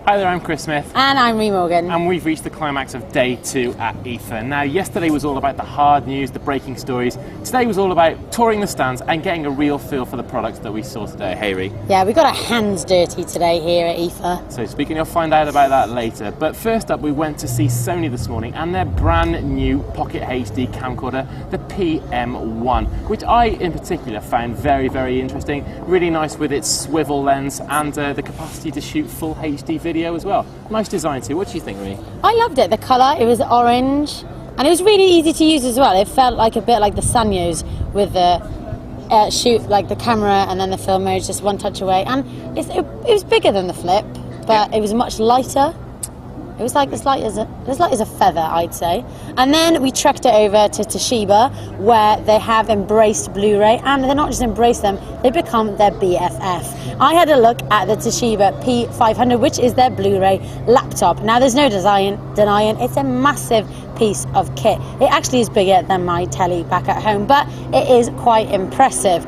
Hi there, I'm Chris Smith. And I'm Ree Morgan. And we've reached the climax of day 2 at IFA. Now, yesterday was all about the hard news, the breaking stories. Today was all about touring the stands and getting a real feel for the products that we saw today. Hey, Ree. Yeah, we got our hands dirty today here at IFA. So speaking, you'll find out about that later. But first up, we went to see Sony this morning and their brand new Pocket HD camcorder, the PM1, which I in particular found very, very interesting. Really nice with its swivel lens and the capacity to shoot full HD video as well. Nice design too. What do you think, Ree? I loved it. The colour, it was orange, and it was really easy to use as well. It felt like a bit like the Sanyos with the shoot, like the camera and then the film mode, just one touch away. And it was bigger than the Flip, but it was much lighter. It was like as light as a feather, I'd say. And then we trekked it over to Toshiba, where they have embraced Blu-ray, and they're not just embraced them, they become their BFF. I had a look at the Toshiba P500, which is their Blu-ray laptop. Now, there's no denying it's a massive piece of kit. It actually is bigger than my telly back at home, but it is quite impressive.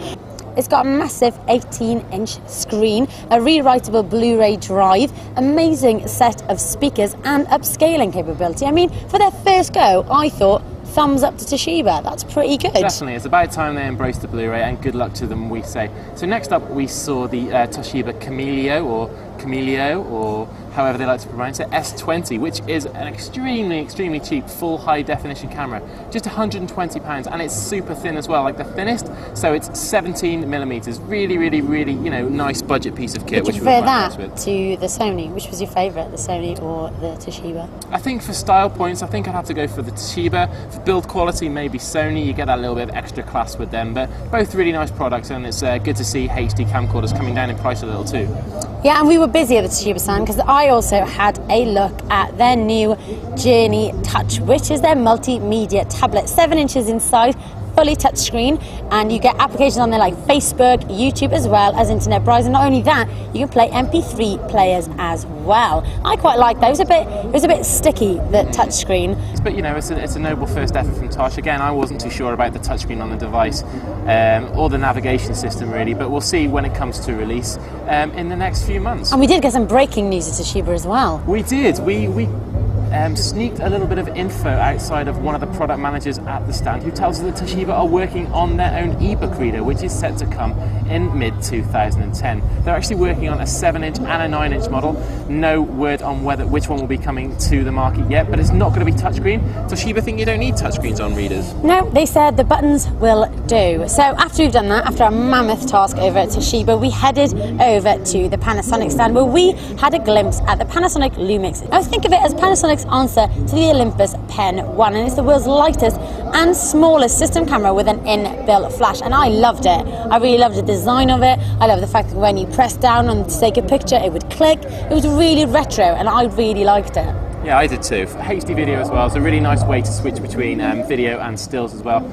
It's got a massive 18-inch screen, a rewritable Blu-ray drive, amazing set of speakers and upscaling capability. I mean, for their first go, I thought thumbs up to Toshiba. That's pretty good. Definitely. It's about time they embraced the Blu-ray, and good luck to them, we say. So next up, we saw the Toshiba Camilio, or however they like to pronounce it, S20, which is an extremely cheap full high definition camera, just £120, and it's super thin as well, like the thinnest. So it's 17mm, really, nice budget piece of kit. Would you prefer that to the Sony? Which was your favourite, the Sony or the Toshiba? I think for style points, I think I'd have to go for the Toshiba. For build quality, maybe Sony. You get that little bit of extra class with them, but both really nice products, and it's good to see HD camcorders coming down in price a little too. Yeah, and we were busy at the Toshiba stand because I also had a look at their new Journey Touch, which is their multimedia tablet, 7 inches in size, fully touchscreen, and you get applications on there like Facebook, YouTube, as well as internet browsing. Not only that, you can play MP3 players as well. I quite like that. It was a bit sticky, the touchscreen. But it's a noble first effort from Tosh. Again, I wasn't too sure about the touchscreen on the device or the navigation system really, but we'll see when it comes to release in the next few months. And we did get some breaking news at Toshiba as well. We did. We sneaked a little bit of info outside of one of the product managers at the stand, who tells us that Toshiba are working on their own ebook reader, which is set to come in mid-2010. They're actually working on a 7-inch and a 9-inch model. No word on which one will be coming to the market yet, but it's not going to be touchscreen. Toshiba think you don't need touchscreens on readers. No, they said the buttons will do. So after we've done that, after our mammoth task over at Toshiba, we headed over to the Panasonic stand, where we had a glimpse at the Panasonic Lumix. I think of it as Panasonic's answer to the Olympus Pen 1, and it's the world's lightest and smallest system camera with an inbuilt flash, and I loved it. I really loved the design of it. I love the fact that when you press down on to take a picture, it would click. It was really retro, and I really liked it. Yeah, I did too. For HD video as well, it's a really nice way to switch between video and stills as well.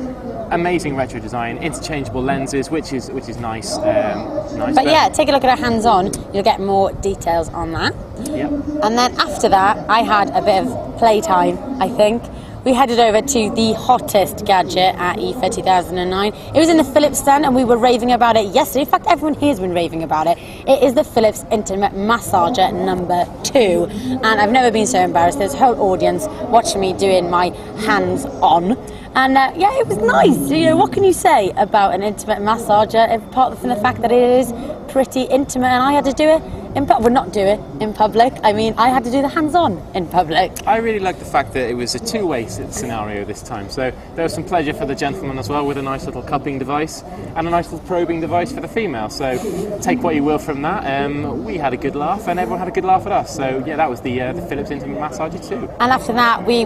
Amazing retro design, interchangeable lenses, which is nice. But yeah, take a look at our hands-on. You'll get more details on that. Yep. And then after that, I had a bit of playtime, I think. We headed over to the hottest gadget at IFA 2009. It was in the Philips stand, and we were raving about it yesterday. In fact, everyone here has been raving about it. It is the Philips Intimate Massager number 2. And I've never been so embarrassed. There's a whole audience watching me doing my hands-on. And yeah, it was nice. What can you say about an intimate massager, apart from the fact that it is pretty intimate, and I had to do it in public. I mean, I had to do the hands-on in public. I really like the fact that it was a two-way scenario this time. So there was some pleasure for the gentleman as well, with a nice little cupping device and a nice little probing device for the female. So take what you will from that. We had a good laugh, and everyone had a good laugh at us. So yeah, that was the Philips Intimate Massager too. And after that, we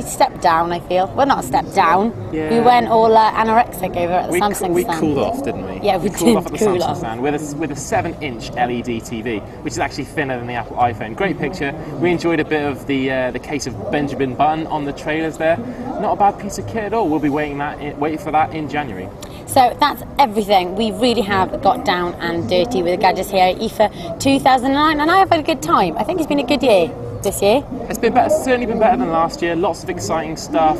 stepped down. I feel not stepped down. Yeah. We went all anorexic over at the Samsung stand. We cooled off, didn't we? Yeah, we cooled off at the cool Samsung off. stand with a 7-inch LED TV, which is actually thinner than the Apple iPhone. Great picture. We enjoyed a bit of the case of Benjamin Button on the trailers there. Not a bad piece of kit at all. We'll be waiting for that in January. So that's everything. We really have got down and dirty with the gadgets here at IFA 2009, and I have had a good time. I think it's been a good year. this year? It's been better, certainly been better than last year. Lots of exciting stuff,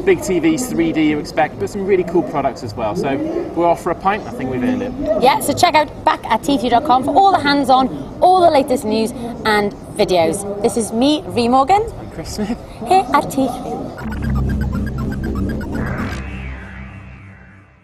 big TVs, 3D you expect, but some really cool products as well. So we're off for a pint. I think we've earned it. Yeah, so check out back@t3.com for all the hands-on, all the latest news and videos. This is me, Ree Morgan, I'm Chris Smith. here at T3.